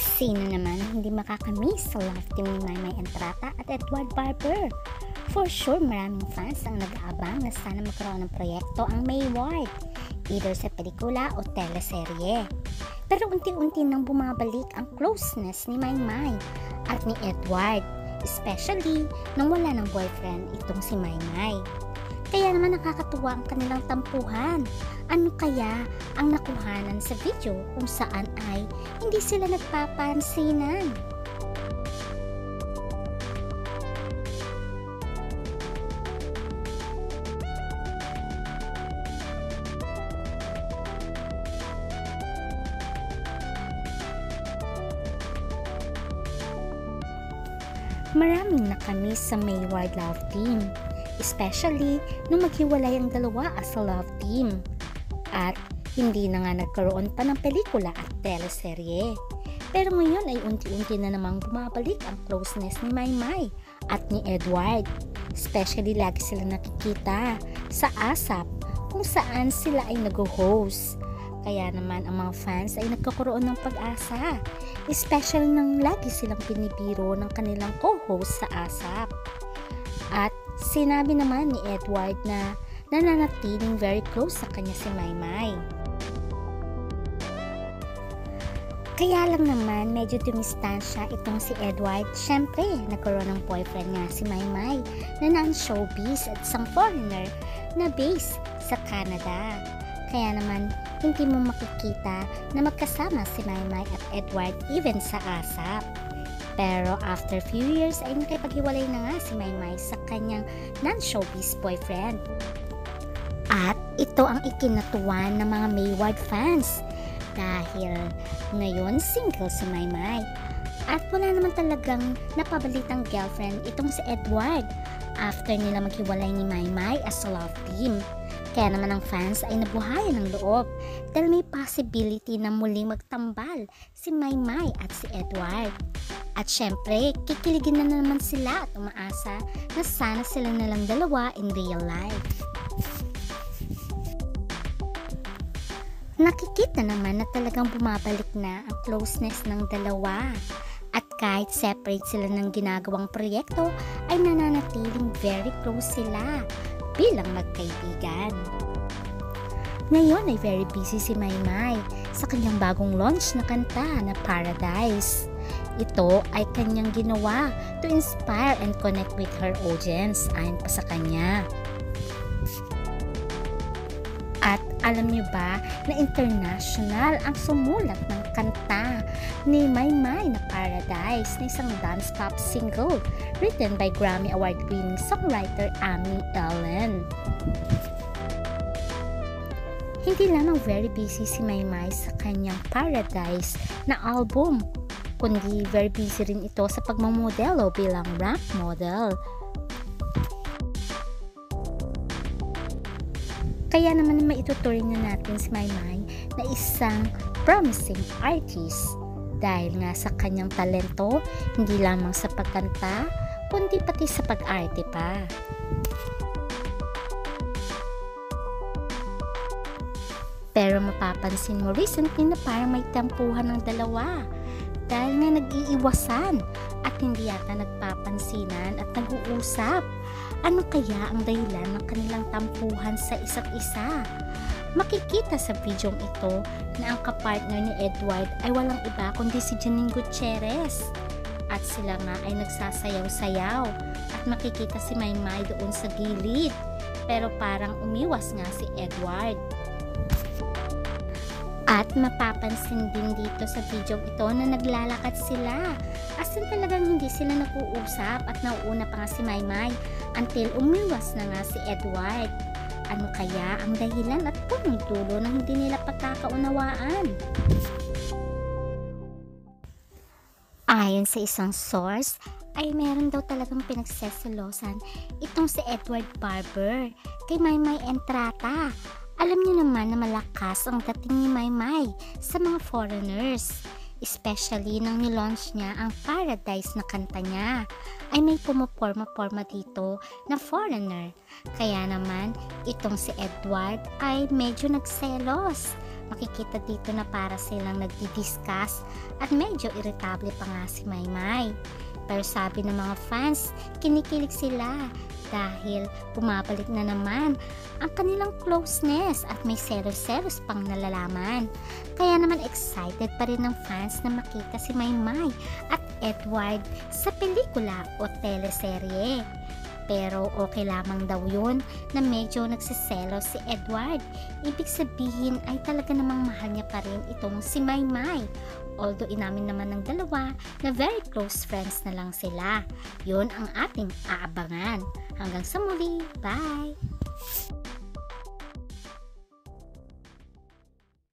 Sino naman ang hindi makakamiss sa love team ni Maymay Entrata at Edward Barber? For sure, maraming fans ang nag-aabang na sana magkaroon ng proyekto ang Mayward, either sa pelikula o teleserye. Pero unti-unti nang bumabalik ang closeness ni Maymay at ni Edward, especially nang wala ng boyfriend itong si Maymay. Kaya naman nakakatuwa ang kanilang tampuhan. Ano kaya ang nakuhanan sa video kung saan ay hindi sila nagpapansinan? Maraming nakamiss sa Mayward love team, especially nung maghiwalay ang dalawa as a love team. At hindi na nga nagkaroon pa ng pelikula at teleserye. Pero ngayon ay unti-unti na namang bumabalik ang closeness ni Maymay at ni Edward. Especially lagi sila nakikita sa ASAP kung saan sila ay nag-host. Kaya naman ang mga fans ay nagkakaroon ng pag-asa, especially nang lagi silang pinibiro ng kanilang co-host sa ASAP. At sinabi naman ni Edward na nananatiling very close sa kanya si Maymay. Kaya lang naman medyo dumistansya itong si Edward. Syempre, nagkaroon ng boyfriend nga si Maymay na non-showbiz at isang foreigner na base sa Canada. Kaya naman hindi mo makikita na magkasama si Maymay at Edward even sa ASAP. Pero after few years ay nakipaghiwalay na nga si Maymay sa kanyang non-showbiz boyfriend. At ito ang ikinatuwa ng mga Mayward fans dahil ngayon single si Maymay. At wala naman talagang napabalitang girlfriend itong si Edward after nila maghiwalay ni Maymay as a love team. Kaya naman ang fans ay nabuhayan ng loob dahil may possibility na muling magtambal si Maymay at si Edward. At syempre, kikiligin na naman sila at umaasa na sana sila nalang dalawa in real life. Nakikita naman na talagang bumabalik na ang closeness ng dalawa. At kahit separate sila ng ginagawang proyekto, ay nananatiling very close sila bilang magkaibigan. Ngayon ay very busy si Maymay sa kanyang bagong launch na kanta na Paradise. Ito ay kanyang ginawa to inspire and connect with her audience ayon pa sa kanya. At alam niyo ba na international ang sumulat ng kanta ni Maymay na Paradise na isang dance pop single written by Grammy Award-winning songwriter Amy Ellen. Hindi lamang very busy si Maymay sa kanyang Paradise na album, kundi very busy rin ito sa pagmamodelo bilang ramp model. Kaya naman maituturing na natin si Maymay na isang promising artist dahil nga sa kanyang talento, hindi lamang sa pagkanta, kundi pati sa pag-arte pa. Pero mapapansin mo recently na parang may tampuhan ng dalawa dahil nga nag-iiwasan at hindi yata nagpapansinan at nag-uusap. Ano kaya ang dahilan ng kanilang tampuhan sa isa't isa? Makikita sa video ito na ang kapartner ni Edward ay walang iba kundi si Janine Gutierrez. At sila nga ay nagsasayaw-sayaw at makikita si Maymay doon sa gilid. Pero parang umiwas nga si Edward. At mapapansin din dito sa video ito na naglalakad sila. As in talagang hindi sila nag-uusap at nauuna pa nga si Maymay until umiwas na nga si Edward. Ano kaya ang dahilan at punong dulo na hindi nila pagkakaunawaan? Ayon sa isang source, ay meron daw talagang pinagseselosan itong si Edward Barber kay Maymay Entrata. Alam niyo naman na malakas ang dating ni Maymay sa mga foreigners. Especially nang nilaunch niya ang Paradise na kanta niya, ay may pumaporma-porma dito na foreigner. Kaya naman, itong si Edward ay medyo nagselos Makikita dito na para silang nagdi-discuss at medyo irritable pa nga si Maymay. Pero sabi ng mga fans, kinikilig sila dahil bumabalik na naman ang kanilang closeness at may selos-selos pang nalalaman. Kaya naman excited pa rin ng fans na makita si Maymay at Edward sa pelikula o teleserye. Pero okay lamang daw yun na medyo nagsiselos si Edward. Ibig sabihin ay talaga namang mahal niya pa rin itong si Maymay. Although inamin naman ng dalawa na very close friends na lang sila. Yun ang ating aabangan. Hanggang sa muli. Bye!